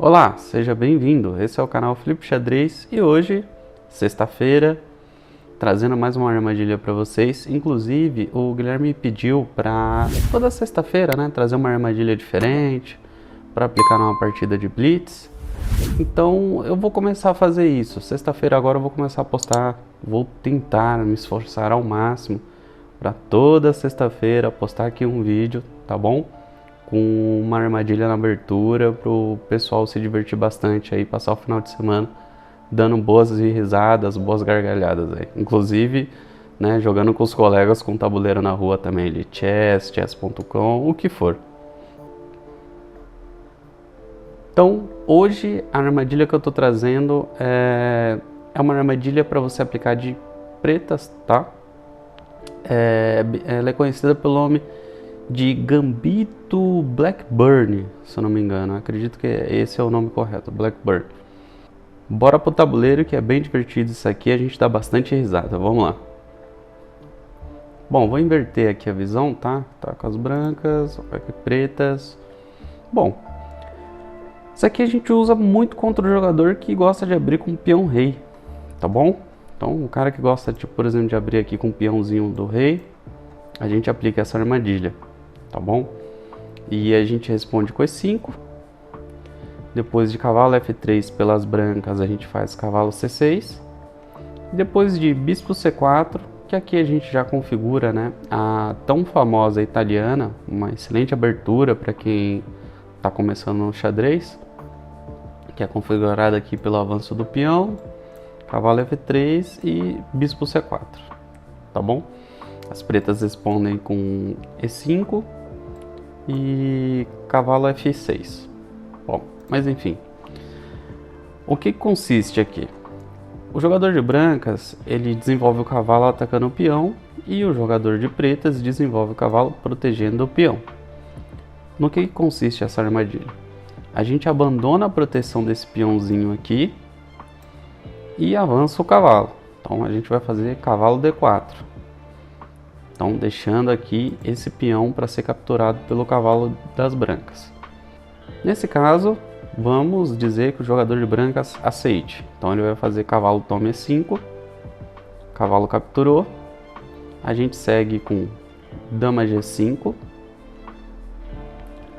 Olá, seja bem-vindo. Esse é o canal Felipe Xadrez e hoje, sexta-feira, trazendo mais uma armadilha para vocês. Inclusive, o Guilherme pediu para toda sexta-feira, né, trazer uma armadilha diferente para aplicar numa partida de Blitz. Então, eu vou começar a fazer isso. Sexta-feira agora eu vou começar a postar, vou tentar me esforçar ao máximo para toda sexta-feira postar aqui um vídeo, tá bom? Com uma armadilha na abertura para o pessoal se divertir bastante aí, passar o final de semana dando boas risadas, boas gargalhadas aí. Inclusive, né, jogando com os colegas com tabuleiro na rua também, de chess.com, o que for. Então, hoje a armadilha que eu tô trazendo é uma armadilha para você aplicar de pretas, tá? Ela é conhecida pelo nome de Gambito Blackburn, se eu não me engano. Acredito que esse é o nome correto, Blackburn. Bora pro tabuleiro que é bem divertido isso aqui, a gente dá bastante risada, vamos lá. Bom, vou inverter aqui a visão, tá? Tá com as brancas, aqui pretas. Bom, isso aqui a gente usa muito contra o jogador que gosta de abrir com o peão rei, tá bom? Então, o cara que gosta, tipo, por exemplo, de abrir aqui com o peãozinho do rei, a gente aplica essa armadilha, tá bom? E a gente responde com E5. Depois de cavalo F3 pelas brancas, a gente faz cavalo C6. Depois de bispo C4, que aqui a gente já configura, né, a tão famosa italiana, uma excelente abertura para quem está começando no xadrez, que é configurada aqui pelo avanço do peão, cavalo F3 e bispo C4, tá bom? As pretas respondem com E5 e cavalo F6. Bom, mas enfim. O que consiste aqui? O jogador de brancas, ele desenvolve o cavalo atacando o peão e o jogador de pretas desenvolve o cavalo protegendo o peão. No que consiste essa armadilha? A gente abandona a proteção desse peãozinho aqui e avança o cavalo. Então a gente vai fazer cavalo D4. Então, deixando aqui esse peão para ser capturado pelo cavalo das brancas. Nesse caso, vamos dizer que o jogador de brancas aceite. Então, ele vai fazer cavalo toma E5, cavalo capturou. A gente segue com dama G5.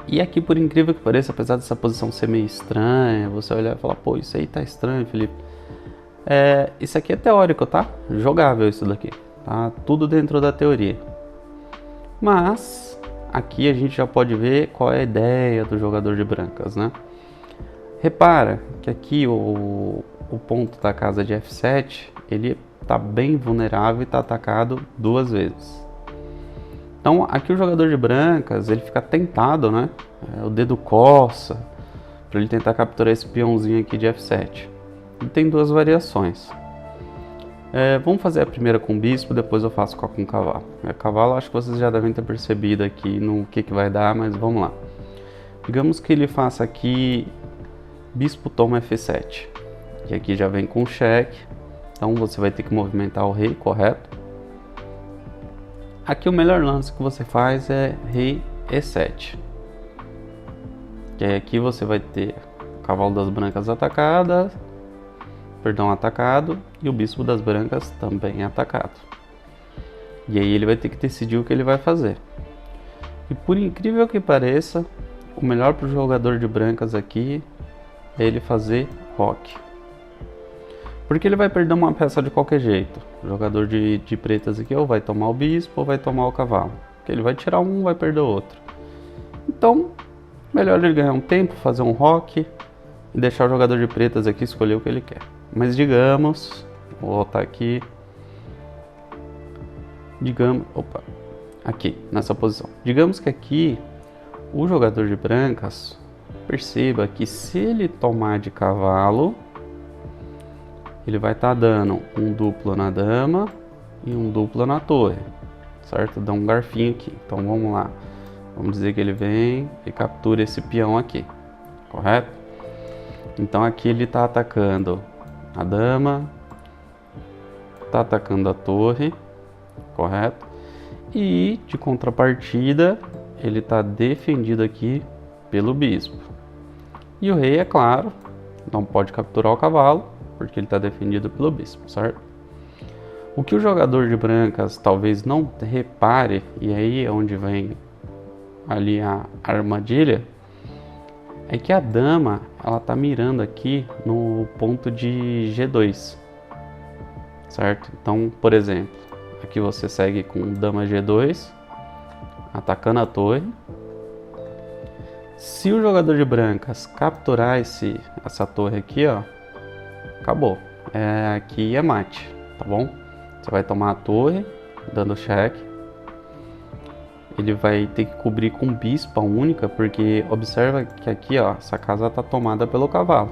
E aqui, por incrível que pareça, apesar dessa posição ser meio estranha, você olhar e falar, pô, isso aí tá estranho, Felipe. Isso aqui é teórico, tá? Jogável isso daqui. Tá tudo dentro da teoria. Mas aqui a gente já pode ver qual é a ideia do jogador de brancas, né? Repara que aqui o ponto da casa de F7, ele tá bem vulnerável e tá atacado duas vezes. Então aqui o jogador de brancas, ele fica tentado, né? O dedo coça para ele tentar capturar esse peãozinho aqui de F7. E tem duas variações. Vamos fazer a primeira com bispo, depois eu faço com cavalo. Cavalo, acho que vocês já devem ter percebido aqui no que vai dar, mas vamos lá. Digamos que ele faça aqui bispo toma F7. E aqui já vem com cheque. Então você vai ter que movimentar o rei, correto? Aqui o melhor lance que você faz é rei E7. E aí aqui você vai ter o cavalo das brancas atacado e o bispo das brancas também atacado. E aí ele vai ter que decidir o que ele vai fazer. E por incrível que pareça, o melhor para o jogador de brancas aqui é ele fazer roque. Porque ele vai perder uma peça de qualquer jeito. O jogador de pretas aqui ou vai tomar o bispo ou vai tomar o cavalo. Porque ele vai tirar um, vai perder o outro. Então, melhor ele ganhar um tempo, fazer um roque e deixar o jogador de pretas aqui escolher o que ele quer. Mas digamos, vou voltar aqui, aqui nessa posição. Digamos que aqui o jogador de brancas perceba que se ele tomar de cavalo, ele vai estar dando um duplo na dama e um duplo na torre, certo? Dá um garfinho aqui. Então vamos lá, vamos dizer que ele vem e captura esse peão aqui, correto? Então aqui ele está atacando a dama, está atacando a torre, correto? E de contrapartida, ele está defendido aqui pelo bispo. E o rei, é claro, não pode capturar o cavalo, porque ele está defendido pelo bispo, certo? O que o jogador de brancas talvez não repare, e aí é onde vem ali a armadilha, é que a dama, ela tá mirando aqui no ponto de G2, certo? Então, por exemplo, aqui você segue com dama G2, atacando a torre. Se o jogador de brancas capturar essa torre aqui, ó, acabou. Aqui é mate, tá bom? Você vai tomar a torre, dando cheque. Ele vai ter que cobrir com bispa única, porque observa que aqui, ó, essa casa tá tomada pelo cavalo.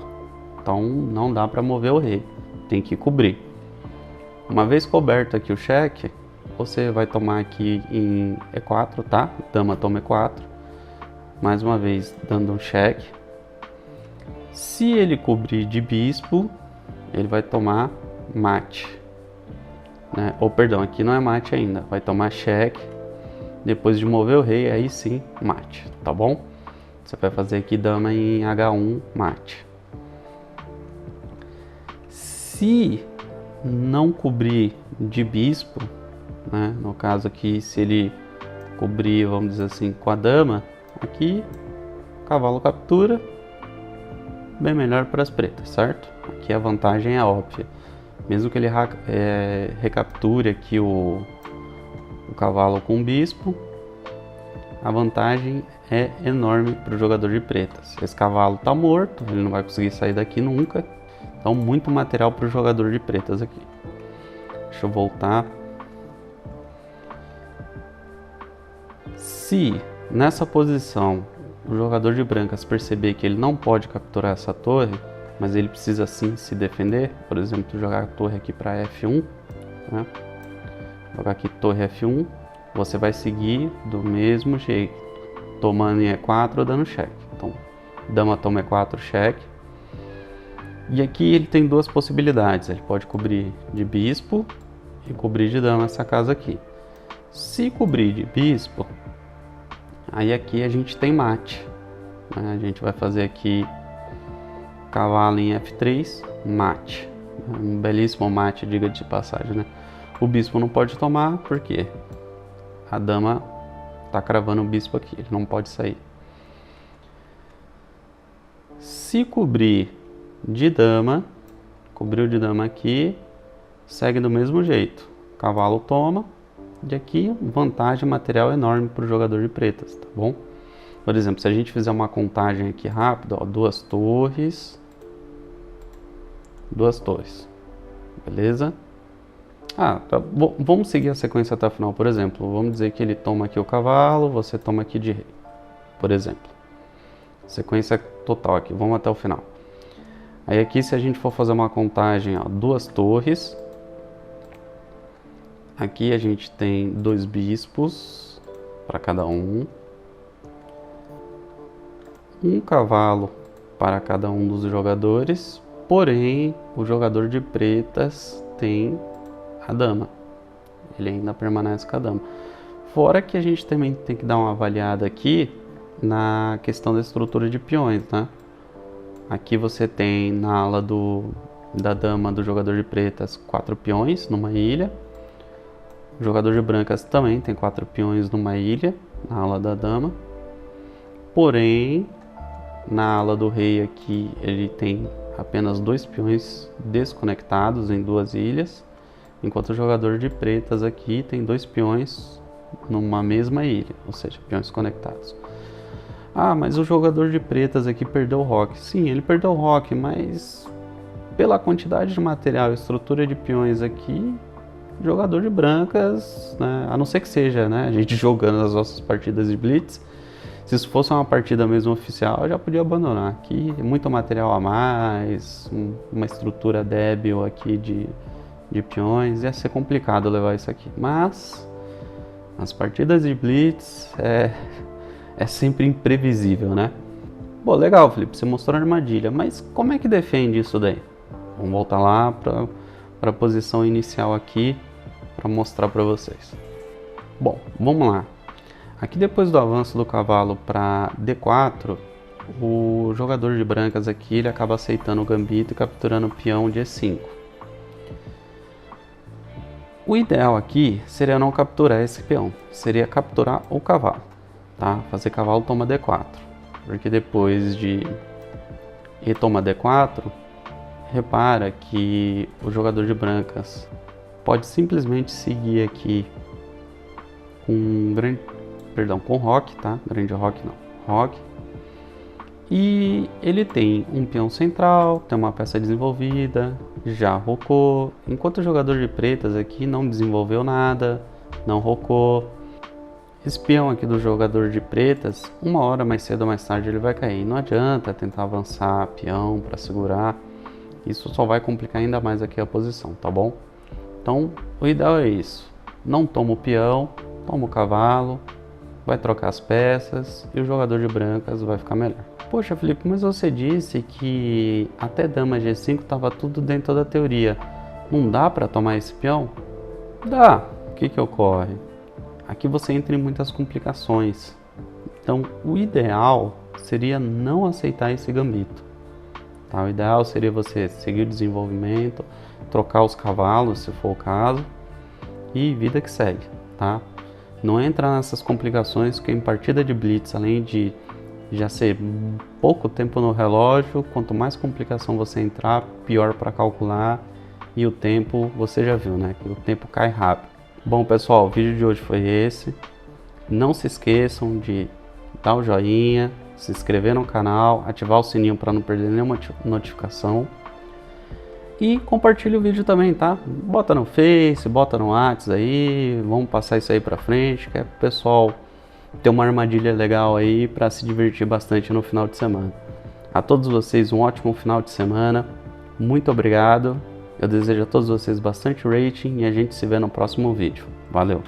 Então não dá para mover o rei, tem que cobrir. Uma vez coberto aqui o cheque, você vai tomar aqui em E4, tá? Dama toma E4. Mais uma vez dando um cheque. Se ele cobrir de bispo, ele vai tomar mate, né? Ou perdão, aqui não é mate ainda, vai tomar cheque. Depois de mover o rei, aí sim, mate, tá bom? Você vai fazer aqui dama em H1, mate. Se não cobrir de bispo, né? No caso aqui, se ele cobrir, vamos dizer assim, com a dama, aqui o cavalo captura, bem melhor para as pretas, certo? Aqui a vantagem é óbvia. Mesmo que ele recapture aqui o cavalo com o bispo, a vantagem é enorme para o jogador de pretas. Esse cavalo está morto, ele não vai conseguir sair daqui nunca. Então, muito material para o jogador de pretas aqui. Deixa eu voltar. Se nessa posição o jogador de brancas perceber que ele não pode capturar essa torre, mas ele precisa sim se defender, por exemplo, jogar a torre aqui para F1, né? Jogar aqui torre F1, você vai seguir do mesmo jeito, tomando em E4 dando cheque. Então, dama toma E4, cheque. E aqui ele tem duas possibilidades, ele pode cobrir de bispo e cobrir de dama essa casa aqui. Se cobrir de bispo, aí aqui a gente tem mate, né? A gente vai fazer aqui cavalo em F3, mate. Um belíssimo mate, diga de passagem, né? O bispo não pode tomar, porque a dama tá cravando o bispo aqui, ele não pode sair. Se cobrir de dama, cobriu de dama aqui, segue do mesmo jeito. Cavalo toma, e aqui vantagem material enorme para o jogador de pretas, tá bom? Por exemplo, se a gente fizer uma contagem aqui rápida, ó, duas torres, beleza? Vamos seguir a sequência até o final, por exemplo. Vamos dizer que ele toma aqui o cavalo, você toma aqui de rei, por exemplo. Sequência total aqui, vamos até o final. Aí aqui, se a gente for fazer uma contagem, ó, duas torres. Aqui a gente tem dois bispos para cada um. Um cavalo para cada um dos jogadores. Porém, o jogador de pretas tem a dama. Ele ainda permanece com a dama. Fora que a gente também tem que dar uma avaliada aqui na questão da estrutura de peões, né? Aqui você tem na ala da dama do jogador de pretas 4 peões numa ilha. O jogador de brancas também tem 4 peões numa ilha, na ala da dama. Porém, na ala do rei aqui ele tem apenas 2 peões desconectados em 2 ilhas. Enquanto o jogador de pretas aqui tem 2 peões numa mesma ilha, ou seja, peões conectados. Ah, mas o jogador de pretas aqui perdeu o roque. Sim, ele perdeu o roque, mas pela quantidade de material e estrutura de peões aqui, jogador de brancas, né, a não ser que seja, né, a gente jogando as nossas partidas de Blitz, se isso fosse uma partida mesmo oficial, eu já podia abandonar. Aqui, muito material a mais, uma estrutura débil aqui de peões, ia ser complicado levar isso aqui. Mas as partidas de Blitz é sempre imprevisível, né? Bom, legal, Felipe, você mostrou a armadilha, mas como é que defende isso daí? Vamos voltar lá para a posição inicial aqui para mostrar para vocês. Bom, vamos lá. Aqui depois do avanço do cavalo para D4, o jogador de brancas aqui ele acaba aceitando o gambito e capturando o peão de E5. O ideal aqui seria não capturar esse peão, seria capturar o cavalo, tá? Fazer cavalo toma D4, porque depois de E toma D4, repara que o jogador de brancas pode simplesmente seguir aqui com roque, tá? Grande roque não, roque. E ele tem um peão central, tem uma peça desenvolvida, já rocou. Enquanto o jogador de pretas aqui não desenvolveu nada, não rocou. Esse peão aqui do jogador de pretas, uma hora mais cedo ou mais tarde ele vai cair. Não adianta tentar avançar peão para segurar. Isso só vai complicar ainda mais aqui a posição, tá bom? Então, o ideal é isso. Não toma o peão, toma o cavalo, vai trocar as peças e o jogador de brancas vai ficar melhor. Poxa, Felipe, mas você disse que até dama G5 estava tudo dentro da teoria. Não dá para tomar esse peão? Dá. O que ocorre? Aqui você entra em muitas complicações. Então, o ideal seria não aceitar esse gambito. Tá? O ideal seria você seguir o desenvolvimento, trocar os cavalos, se for o caso, e vida que segue, tá? Não entra nessas complicações, que em partida de blitz, além de já ser pouco tempo no relógio, quanto mais complicação você entrar, pior para calcular, e o tempo, você já viu, né? Que o tempo cai rápido. Bom, pessoal, o vídeo de hoje foi esse. Não se esqueçam de dar o joinha, se inscrever no canal, ativar o sininho para não perder nenhuma notificação. E compartilhe o vídeo também, tá? Bota no Face, bota no WhatsApp aí, vamos passar isso aí pra frente, que é pro pessoal ter uma armadilha legal aí para se divertir bastante no final de semana. A todos vocês um ótimo final de semana, muito obrigado, eu desejo a todos vocês bastante rating e a gente se vê no próximo vídeo. Valeu!